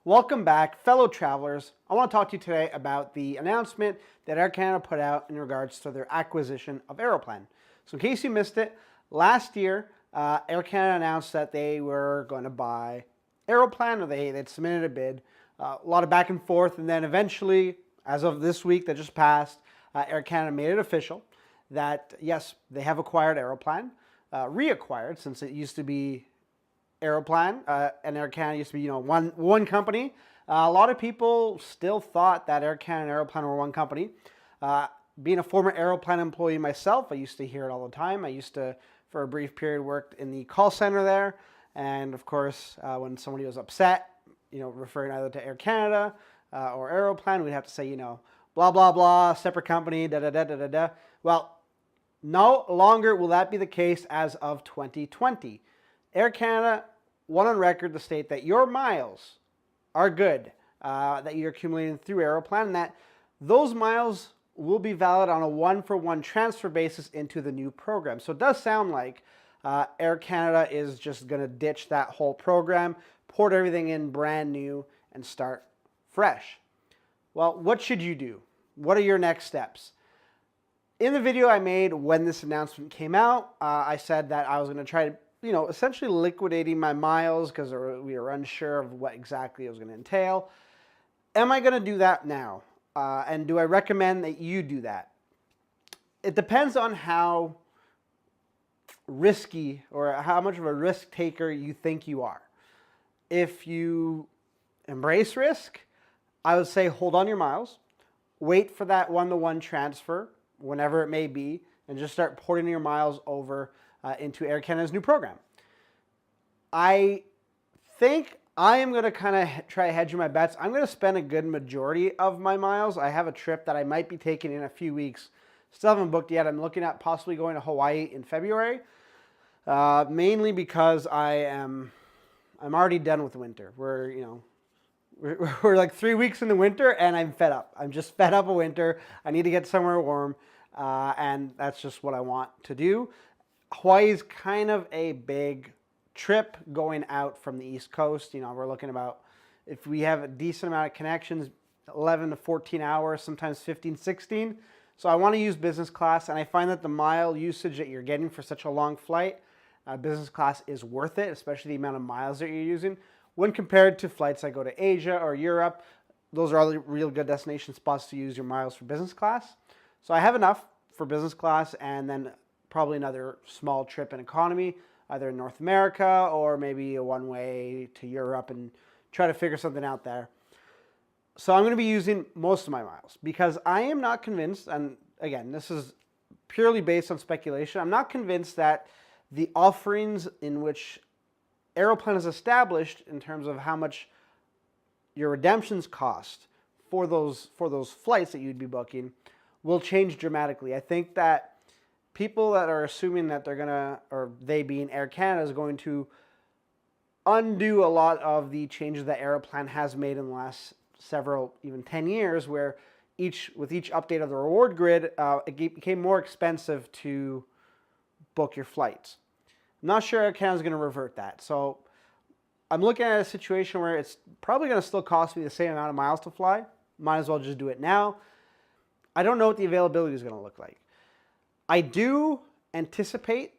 Welcome back, fellow travelers. I want to talk to you today about the announcement that Air Canada put out in regards to their acquisition of Aeroplan. So in case you missed it, last year, Air Canada announced that they were going to buy Aeroplan, or they'd submitted a bid. A lot of back and forth, and then eventually, as of this week that just passed, Air Canada made it official that, yes, they have acquired Aeroplan, reacquired, since it used to be Aeroplan and Air Canada used to be, one company. A lot of people still thought that Air Canada and Aeroplan were one company. Being a former Aeroplan employee myself, I used to hear it all the time. I used to, for a brief period, worked in the call center there. And of course, when somebody was upset, referring either to Air Canada or Aeroplan, we'd have to say, blah, blah, blah, separate company, da, da, da, da, da, da. Well, no longer will that be the case as of 2020. Air Canada went on record to state that your miles are good, that you're accumulating through Aeroplan, and that those miles will be valid on a one-for-one transfer basis into the new program. So it does sound like Air Canada is just going to ditch that whole program, port everything in brand new, and start fresh. Well, what should you do? What are your next steps? In the video I made when this announcement came out, I said that I was going to try to essentially liquidating my miles because we were unsure of what exactly it was going to entail. Am I going to do that now? And do I recommend that you do that? It depends on how risky or how much of a risk taker you think you are. If you embrace risk, I would say hold on your miles, wait for that one-to-one transfer, whenever it may be, and just start porting your miles over into Air Canada's new program. I think I am going to kind of try hedging my bets. I'm going to spend a good majority of my miles. I have a trip that I might be taking in a few weeks. Still haven't booked yet. I'm looking at possibly going to Hawaii in February, mainly because I'm already done with winter. We're like 3 weeks in the winter, and I'm fed up. I'm just fed up of winter. I need to get somewhere warm, and that's just what I want to do. Hawaii is kind of a big trip going out from the East Coast. We're looking about, if we have a decent amount of connections, 11 to 14 hours, sometimes 15, 16. So I want to use business class, and I find that the mile usage that you're getting for such a long flight, business class is worth it, especially the amount of miles that you're using. When compared to flights that go to Asia or Europe, those are all the real good destination spots to use your miles for business class. So I have enough for business class, and then probably another small trip in economy, either in North America or maybe a one-way to Europe, and try to figure something out there. So I'm going to be using most of my miles because I am not convinced, and again, this is purely based on speculation, I'm not convinced that the offerings in which Aeroplan is established in terms of how much your redemptions cost for those flights that you'd be booking will change dramatically. I think that people that are assuming that they're gonna, or they being Air Canada, is going to undo a lot of the changes that Aeroplan has made in the last several, even 10 years, where with each update of the reward grid, it became more expensive to book your flights. I'm not sure Air Canada is going to revert that. So I'm looking at a situation where it's probably going to still cost me the same amount of miles to fly. Might as well just do it now. I don't know what the availability is going to look like. I do anticipate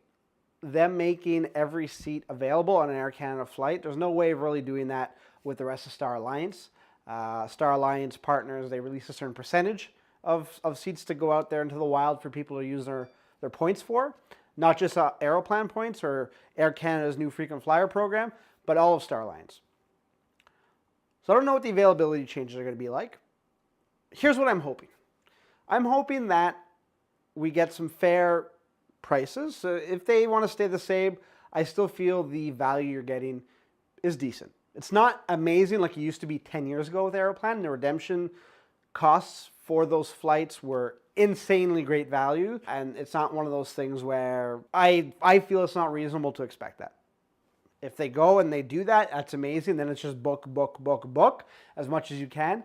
them making every seat available on an Air Canada flight. There's no way of really doing that with the rest of Star Alliance. Star Alliance partners, they release a certain percentage of seats to go out there into the wild for people to use their points for. Not just Aeroplan points or Air Canada's new frequent flyer program, but all of Star Alliance. So I don't know what the availability changes are going to be like. Here's what I'm hoping. I'm hoping that we get some fair prices. So if they want to stay the same, I still feel the value you're getting is decent. It's not amazing like it used to be 10 years ago with Aeroplan. The redemption costs for those flights were insanely great value, and it's not one of those things where I feel it's not reasonable to expect that. If they go and they do that, that's amazing. Then it's just book, book, book, book as much as you can.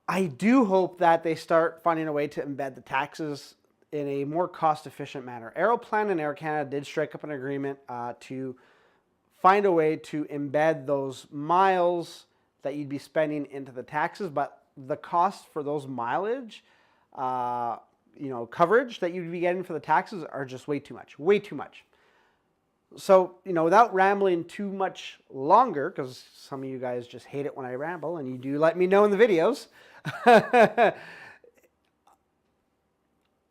I do hope that they start finding a way to embed the taxes in a more cost-efficient manner. Aeroplan and Air Canada did strike up an agreement to find a way to embed those miles that you'd be spending into the taxes, but the cost for those mileage, coverage that you'd be getting for the taxes are just way too much. So, without rambling too much longer, because some of you guys just hate it when I ramble, and you do let me know in the videos,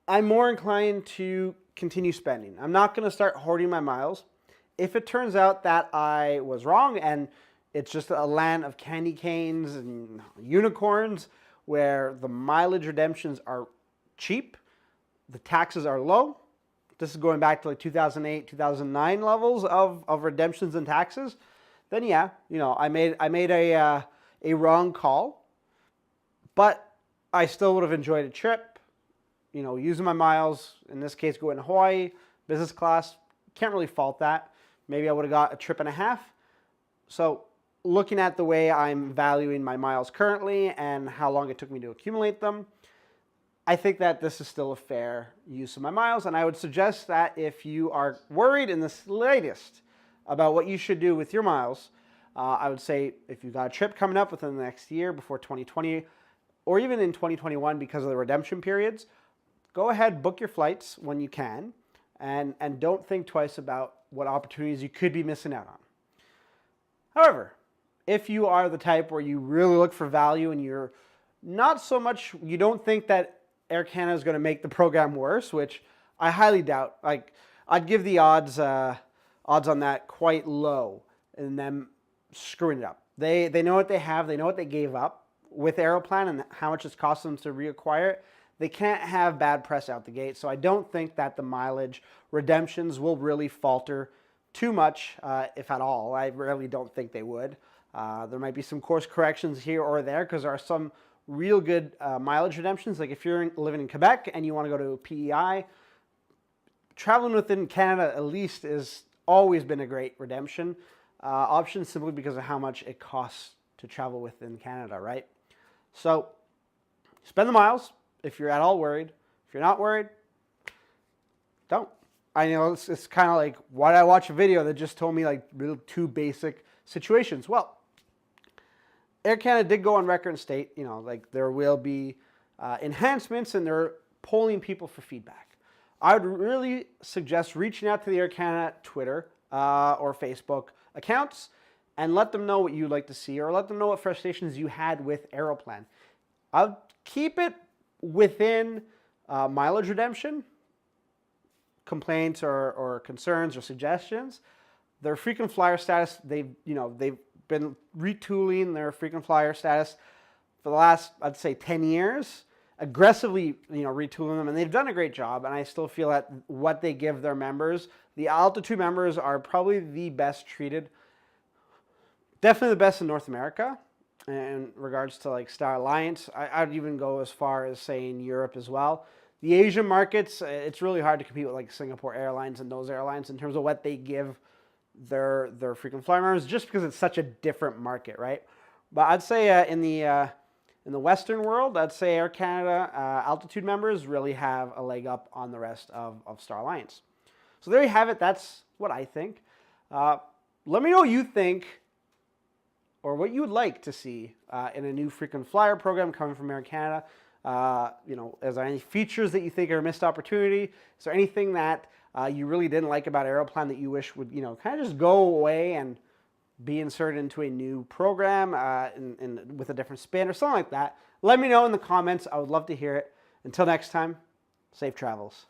I'm more inclined to continue spending. I'm not going to start hoarding my miles. If it turns out that I was wrong and it's just a land of candy canes and unicorns where the mileage redemptions are cheap, the taxes are low. This is going back to like 2008, 2009 levels of redemptions and taxes. Then yeah, I made a wrong call, but I still would have enjoyed a trip. Using my miles, in this case, going to Hawaii, business class, can't really fault that. Maybe I would have got a trip and a half. So looking at the way I'm valuing my miles currently and how long it took me to accumulate them, I think that this is still a fair use of my miles. And I would suggest that if you are worried in the slightest about what you should do with your miles, I would say if you've got a trip coming up within the next year before 2020, or even in 2021 because of the redemption periods, go ahead, book your flights when you can, and don't think twice about what opportunities you could be missing out on. However, if you are the type where you really look for value and you're not so much, you don't think that Air Canada is going to make the program worse, which I highly doubt. Like, I'd give the odds on that quite low in them screwing it up. They know what they have. They know what they gave up with Aeroplan and how much it's cost them to reacquire it. They can't have bad press out the gate, so I don't think that the mileage redemptions will really falter too much, if at all. I really don't think they would. There might be some course corrections here or there because there are some real good mileage redemptions. Like if you're living in Quebec and you want to go to PEI, traveling within Canada at least has always been a great redemption option simply because of how much it costs to travel within Canada, right? So spend the miles. If you're at all worried. If you're not worried, don't. I know it's kind of like, why did I watch a video that just told me like real two basic situations? Well, Air Canada did go on record and state, like there will be enhancements and they're polling people for feedback. I would really suggest reaching out to the Air Canada Twitter or Facebook accounts and let them know what you'd like to see, or let them know what frustrations you had with Aeroplan. I'll keep it within mileage redemption, complaints or concerns or suggestions. Their frequent flyer status, they've been retooling their frequent flyer status for the last, I'd say, 10 years, aggressively retooling them, and they've done a great job. And I still feel that what they give their members, the Altitude members are probably the best treated, definitely the best in North America. In regards to like Star Alliance, I'd even go as far as saying Europe as well. The Asian markets, it's really hard to compete with like Singapore Airlines and those airlines in terms of what they give their frequent flyer members, just because it's such a different market, right? But I'd say in the Western world, I'd say Air Canada Altitude members really have a leg up on the rest of Star Alliance. So there you have it. That's what I think. Let me know what you think, or what you would like to see in a new frequent flyer program coming from Air Canada. Is there any features that you think are a missed opportunity? Is there anything that you really didn't like about Aeroplan that you wish would, kind of just go away and be inserted into a new program with a different spin or something like that? Let me know in the comments. I would love to hear it. Until next time, safe travels.